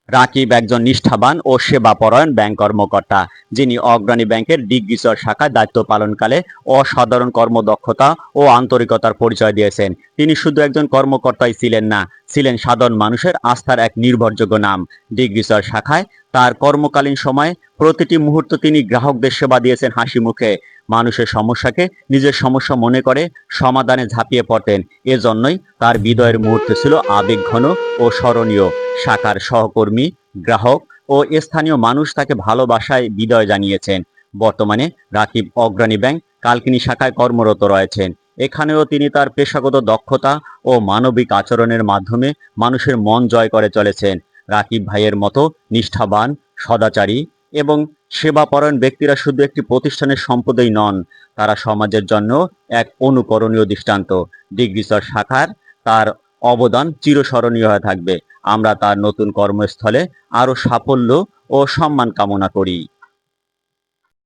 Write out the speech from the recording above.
রাকিব একজন নিষ্ঠাবান ও সেবাপরায়ণ ব্যাংক কর্মকর্তা, যিনি অগ্রণী ব্যাংকের ডিগ্রিচর শাখায় দায়িত্ব পালনকালে অসাধারণ কর্মদক্ষতা ও আন্তরিকতার পরিচয় দিয়েছেন। তিনি শুধু একজন কর্মকর্তাই ছিলেন না, ছিলেন সাধারণ মানুষের আস্থার এক নির্ভরযোগ্য নাম। ডিগ্রিচর শাখায় তার কর্মকালীন সময়ে প্রতিটি মুহূর্ত তিনি গ্রাহকদের সেবা দিয়েছেন হাসি মুখে। মানুষের সমস্যাকে নিজের সমস্যা মনে করে সমাধানে ঝাঁপিয়ে পড়তেন। এজন্যই তার বিদায়ের মুহূর্ত ছিল আবেগঘন ও স্মরণীয়। শাখার সহকর্মী, গ্রাহক ও স্থানীয় মানুষ তাকে ভালোবাসায় বিদায় জানিয়েছেন। বর্তমানে রাকিব অগ্রণী ব্যাংক কালকিনি শাখায় কর্মরত রয়েছেন। এখানেও তিনি তার পেশাগত দক্ষতা ও মানবিক আচরণের মাধ্যমে মানুষের মন জয় করে চলেছেন। রাকিব ভাইয়ের মতো নিষ্ঠাবান, সদাচারী এবং সেবাপরায়ণ ব্যক্তিরা শুধু একটি প্রতিষ্ঠানের সম্পদই নন, তারা সমাজের জন্য এক অনুকরণীয় দৃষ্টান্ত। ডিগ্রিচর শাখার তার অবদান চিরস্মরণীয় হয়ে থাকবে। আমরা তার নতুন কর্মস্থলে আরও সাফল্য ও সম্মান কামনা করি।